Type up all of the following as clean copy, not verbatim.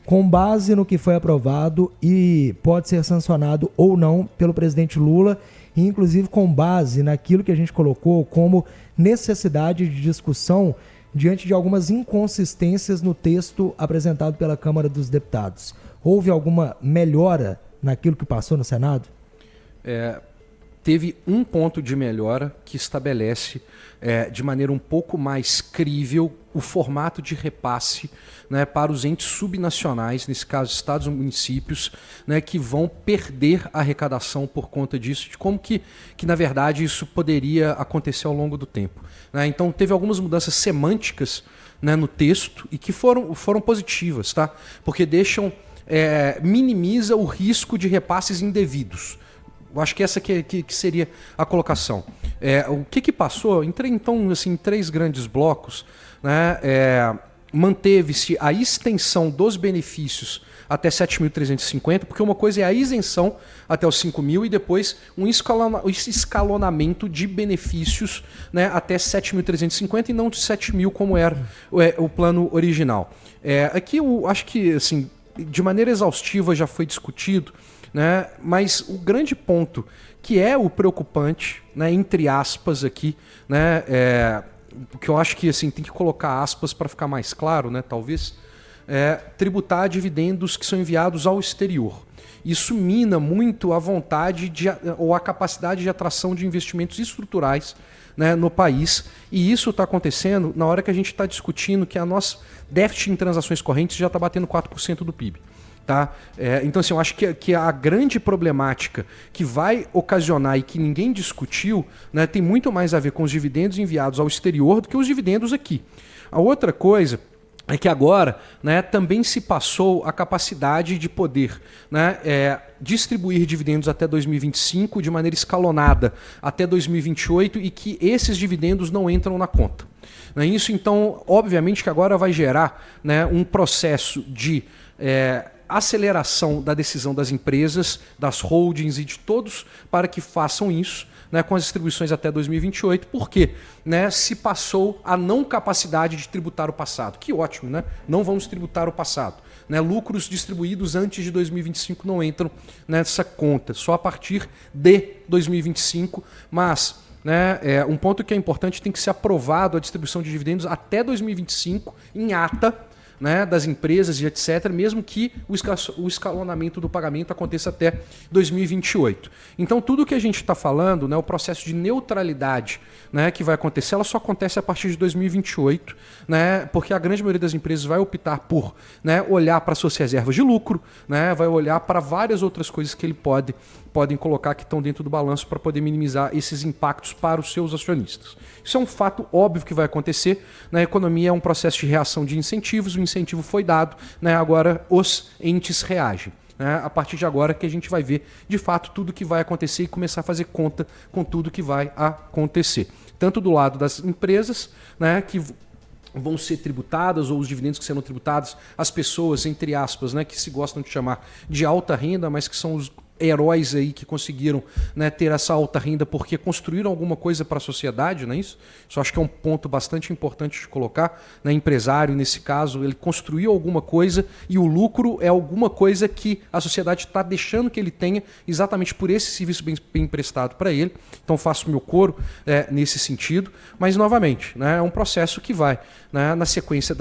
com base no que foi aprovado e pode ser sancionado ou não pelo presidente Lula, e inclusive com base naquilo que a gente colocou como necessidade de discussão diante de algumas inconsistências no texto apresentado pela Câmara dos Deputados. Houve alguma melhora naquilo que passou no Senado? Teve um ponto de melhora que estabelece de maneira um pouco mais crível o formato de repasse, né, para os entes subnacionais, nesse caso estados e municípios, né, que vão perder arrecadação por conta disso, de como que na verdade isso poderia acontecer ao longo do tempo, né? Então teve algumas mudanças semânticas, né, no texto e que foram positivas, tá? Porque minimiza o risco de repasses indevidos. Eu acho que essa que seria a colocação. O que passou? Entrei então assim, em 3 grandes blocos, né? Manteve-se a extensão dos benefícios até 7.350, porque uma coisa é a isenção até os 5.000 e depois um escalonamento de benefícios, né, até 7.350 e não de 7.000 como era o plano original. Aqui eu acho que assim, de maneira exaustiva já foi discutido, né, mas o grande ponto que é o preocupante, né, entre aspas aqui, né, que eu acho que assim, tem que colocar aspas para ficar mais claro, né, talvez, tributar dividendos que são enviados ao exterior. Isso mina muito a vontade ou a capacidade de atração de investimentos estruturais, né, no país, e isso está acontecendo na hora que a gente está discutindo que a nossa déficit em transações correntes já está batendo 4% do PIB. Tá? Então, assim, eu acho que a grande problemática que vai ocasionar e que ninguém discutiu, né, tem muito mais a ver com os dividendos enviados ao exterior do que os dividendos aqui. A outra coisa é que agora, né, também se passou a capacidade de poder, né, distribuir dividendos até 2025 de maneira escalonada até 2028 e que esses dividendos não entram na conta. Isso, então, obviamente que agora vai gerar, né, um processo de aceleração da decisão das empresas, das holdings e de todos para que façam isso, né, com as distribuições até 2028, porque, né, se passou a não capacidade de tributar o passado. Que ótimo, né? Não vamos tributar o passado. Né? Lucros distribuídos antes de 2025 não entram nessa conta, só a partir de 2025, mas, né, um ponto que é importante, tem que ser aprovado a distribuição de dividendos até 2025 em ata, né, das empresas e etc., mesmo que o escalonamento do pagamento aconteça até 2028. Então, tudo que a gente está falando, né, o processo de neutralidade, né, que vai acontecer, ela só acontece a partir de 2028, né, porque a grande maioria das empresas vai optar por, né, olhar para suas reservas de lucro, né, vai olhar para várias outras coisas que ele podem colocar que estão dentro do balanço para poder minimizar esses impactos para os seus acionistas. Isso é um fato óbvio que vai acontecer. Na economia é um processo de reação de incentivos, o incentivo foi dado, né, agora os entes reagem. Né, a partir de agora que a gente vai ver, de fato, tudo que vai acontecer e começar a fazer conta com tudo que vai acontecer. Tanto do lado das empresas, né, que vão ser tributadas, ou os dividendos que serão tributados, as pessoas, entre aspas, né, que se gostam de chamar de alta renda, mas que são os heróis aí que conseguiram, né, ter essa alta renda porque construíram alguma coisa para a sociedade, não é isso? Isso acho que é um ponto bastante importante de colocar, né? Empresário, nesse caso, ele construiu alguma coisa e o lucro é alguma coisa que a sociedade está deixando que ele tenha exatamente por esse serviço bem prestado para ele. Então faço meu coro nesse sentido, mas novamente, né, é um processo que vai, né, na sequência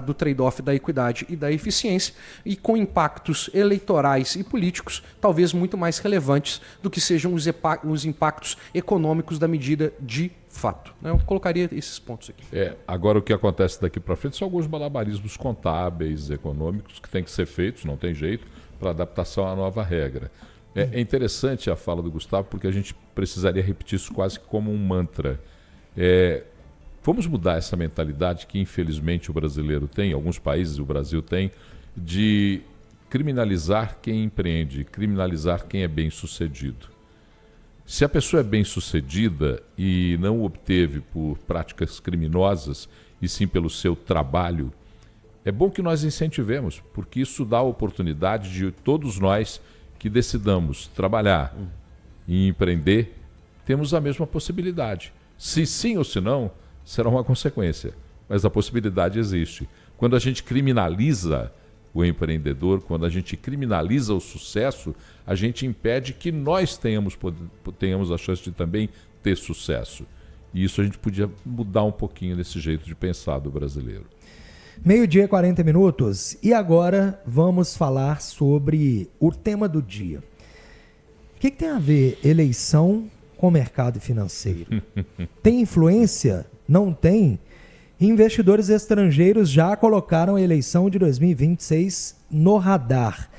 do trade-off da equidade e da eficiência e com impactos eleitorais e políticos, talvez muito mais relevantes do que sejam os impactos econômicos da medida de fato. Eu colocaria esses pontos aqui. Agora o que acontece daqui para frente são alguns malabarismos contábeis, econômicos, que têm que ser feitos, não tem jeito, para adaptação à nova regra. É interessante a fala do Gustavo, porque a gente precisaria repetir isso quase como um mantra. Vamos mudar essa mentalidade que infelizmente o brasileiro tem, alguns países o Brasil tem, de criminalizar quem empreende, criminalizar quem é bem-sucedido. Se a pessoa é bem-sucedida e não obteve por práticas criminosas, e sim pelo seu trabalho, é bom que nós incentivemos, porque isso dá a oportunidade de todos nós que decidamos trabalhar e empreender, temos a mesma possibilidade. Se sim ou se não, será uma consequência, mas a possibilidade existe. Quando a gente criminaliza, o empreendedor, quando a gente criminaliza o sucesso, a gente impede que nós tenhamos a chance de também ter sucesso. E isso a gente podia mudar um pouquinho nesse jeito de pensar do brasileiro. 12h40. E agora vamos falar sobre o tema do dia. O que tem a ver eleição com mercado financeiro? Tem influência? Não tem? Investidores estrangeiros já colocaram a eleição de 2026 no radar.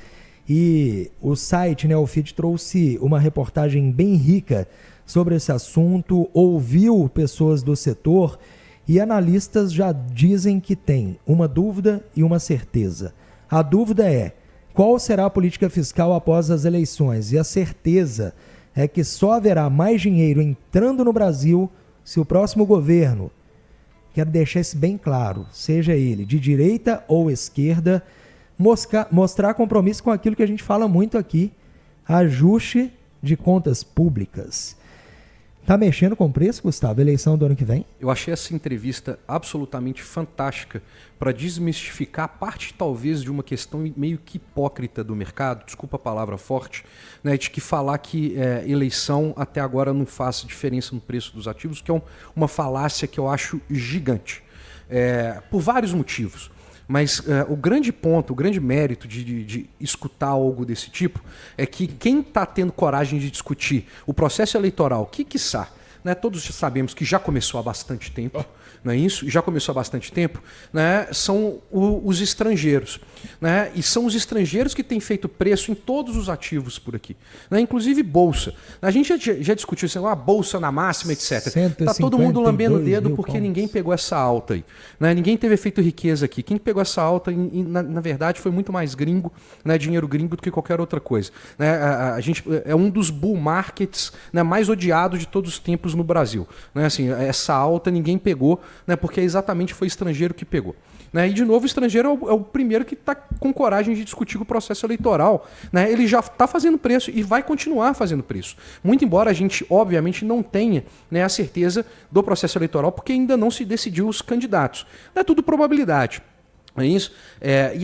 E o site Neofit trouxe uma reportagem bem rica sobre esse assunto, ouviu pessoas do setor e analistas já dizem que tem uma dúvida e uma certeza. A dúvida é: qual será a política fiscal após as eleições? E a certeza é que só haverá mais dinheiro entrando no Brasil se o próximo governo, quero deixar isso bem claro, seja ele de direita ou esquerda, mostrar compromisso com aquilo que a gente fala muito aqui, ajuste de contas públicas. Tá mexendo com o preço, Gustavo? Eleição do ano que vem? Eu achei essa entrevista absolutamente fantástica para desmistificar parte, talvez, de uma questão meio que hipócrita do mercado, desculpa a palavra forte, né, de que falar que eleição até agora não faz diferença no preço dos ativos, que é uma falácia que eu acho gigante, por vários motivos. Mas o grande ponto, o grande mérito de escutar algo desse tipo é que quem está tendo coragem de discutir o processo eleitoral, quiçá, né, todos sabemos que já começou há bastante tempo, não é isso? Já começou há bastante tempo, né, são os estrangeiros. Né, e são os estrangeiros que têm feito preço em todos os ativos por aqui. Né, inclusive bolsa. A gente já discutiu assim, bolsa na máxima, etc. Está todo mundo lambendo o dedo porque ninguém pegou essa alta aí. Né, ninguém teve feito riqueza aqui. Quem pegou essa alta, na verdade, foi muito mais gringo, né, dinheiro gringo, do que qualquer outra coisa. Né, a gente é um dos bull markets, né, mais odiados de todos os tempos no Brasil. Né, assim, essa alta ninguém pegou, né, porque exatamente foi estrangeiro que pegou. Né, e, de novo, o estrangeiro é o primeiro que está com coragem de discutir o processo eleitoral. Né, ele já está fazendo preço e vai continuar fazendo preço. Muito embora a gente, obviamente, não tenha, né, a certeza do processo eleitoral, porque ainda não se decidiu os candidatos. É tudo probabilidade. É isso?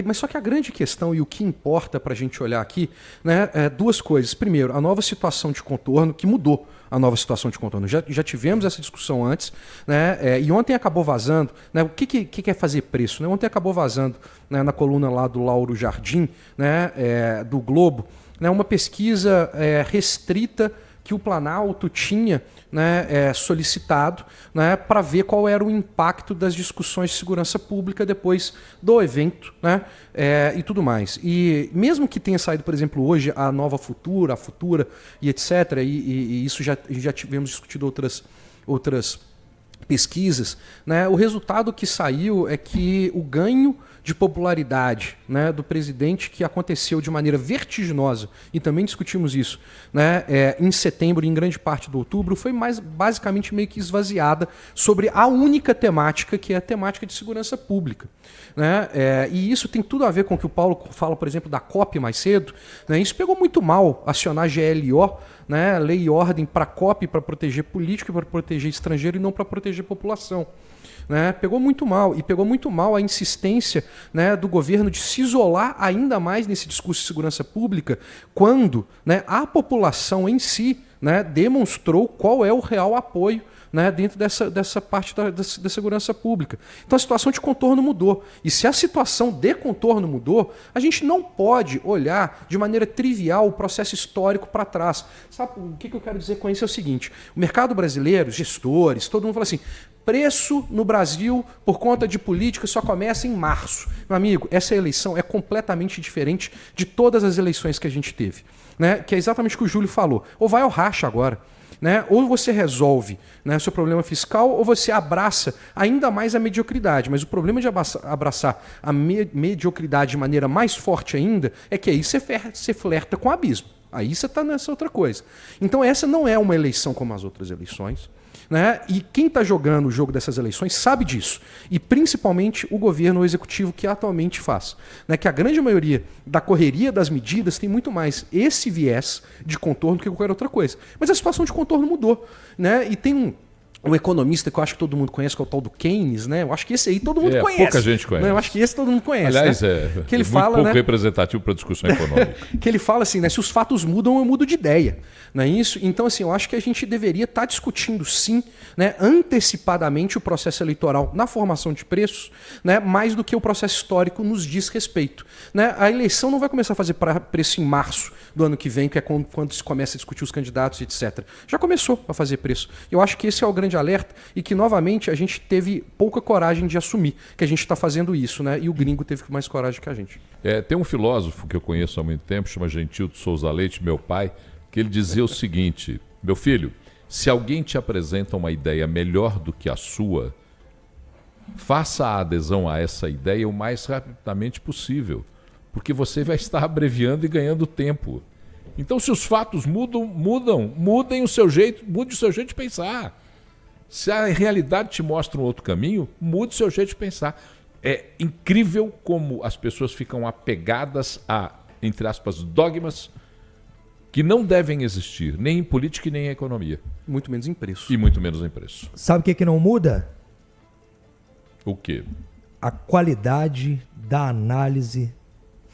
Mas só que a grande questão e o que importa para a gente olhar aqui, né, duas coisas. Primeiro, a nova situação de contorno, que mudou a nova situação de contorno. Já tivemos essa discussão antes, né, e ontem acabou vazando, né, o que é fazer preço? Né? Ontem acabou vazando, né, na coluna lá do Lauro Jardim, né, do Globo, né, uma pesquisa restrita que o Planalto tinha, né, solicitado, né, para ver qual era o impacto das discussões de segurança pública depois do evento, né, e tudo mais. E mesmo que tenha saído, por exemplo, hoje a nova Futura, a Futura e etc., e isso já tivemos discutido outras pesquisas, né, o resultado que saiu é que o ganho de popularidade, né, do presidente, que aconteceu de maneira vertiginosa, e também discutimos isso, né, em setembro e em grande parte de outubro, foi basicamente meio que esvaziada sobre a única temática, que é a temática de segurança pública. Né, e isso tem tudo a ver com o que o Paulo fala, por exemplo, da COP mais cedo. Né, isso pegou muito mal, acionar GLO, né, lei e ordem para COP, para proteger político, para proteger estrangeiro e não para proteger população. Né, pegou muito mal, e pegou muito mal a insistência, né, do governo de se isolar ainda mais nesse discurso de segurança pública, quando, né, a população em si, né, demonstrou qual é o real apoio, né, dentro dessa parte da segurança pública. Então a situação de contorno mudou. E se a situação de contorno mudou, a gente não pode olhar de maneira trivial o processo histórico para trás. Sabe o que eu quero dizer com isso? É o seguinte: o mercado brasileiro, gestores, todo mundo fala assim, preço no Brasil por conta de política só começa em março. Meu amigo, essa eleição é completamente diferente de todas as eleições que a gente teve. Né? Que é exatamente o que o Júlio falou. Ou vai ao racha agora. Né? Ou você resolve, né, seu problema fiscal, ou você abraça ainda mais a mediocridade. Mas o problema de abraçar a mediocridade de maneira mais forte ainda é que aí você flerta com o abismo. Aí você está nessa outra coisa. Então essa não é uma eleição como as outras eleições. Né? E quem está jogando o jogo dessas eleições sabe disso. E principalmente o governo, o executivo que atualmente faz. Né? Que a grande maioria da correria das medidas tem muito mais esse viés de contorno do que qualquer outra coisa. Mas a situação de contorno mudou. Né? E tem um economista que eu acho que todo mundo conhece, que é o tal do Keynes, né? Eu acho que esse aí todo mundo conhece. Pouca gente conhece. Né? Eu acho que esse todo mundo conhece. Aliás, né? Que ele muito fala, pouco né? representativo para a discussão econômica. Que ele fala assim, né? Se os fatos mudam, eu mudo de ideia. Não é isso? Então, assim, eu acho que a gente deveria estar discutindo, sim, né, antecipadamente o processo eleitoral na formação de preços, né, mais do que o processo histórico nos diz respeito. Né? A eleição não vai começar a fazer preço em março do ano que vem, que é quando se começa a discutir os candidatos, etc. Já começou a fazer preço. Eu acho que esse é o grande alerta e que, novamente, a gente teve pouca coragem de assumir que a gente está fazendo isso, né? E o gringo teve mais coragem que a gente. Tem um filósofo que eu conheço há muito tempo, chama Gentil de Souza Leite, meu pai, que ele dizia o seguinte: meu filho, se alguém te apresenta uma ideia melhor do que a sua, faça a adesão a essa ideia o mais rapidamente possível, porque você vai estar abreviando e ganhando tempo. Então, se os fatos mudem o seu jeito, mude o seu jeito de pensar. Se a realidade te mostra um outro caminho, mude o seu jeito de pensar. É incrível como as pessoas ficam apegadas a, entre aspas, dogmas que não devem existir, nem em política e nem em economia. Muito menos em preço. E muito menos em preço. Sabe o que não muda? O quê? A qualidade da análise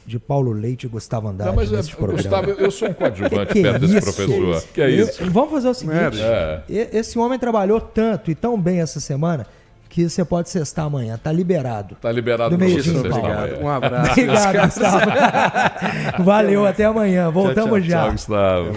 de Paulo Leite e Gustavo Andrade. Não, mas, Gustavo, eu sou um coadjuvante perto desse professor. Que é isso? Vamos fazer o seguinte. Esse homem trabalhou tanto e tão bem essa semana que você pode sextar amanhã. Tá liberado. Tá liberado do meio dia. Obrigado. Um abraço. Obrigado, Gustavo. Valeu, até amanhã. Voltamos já. Tchau, Gustavo.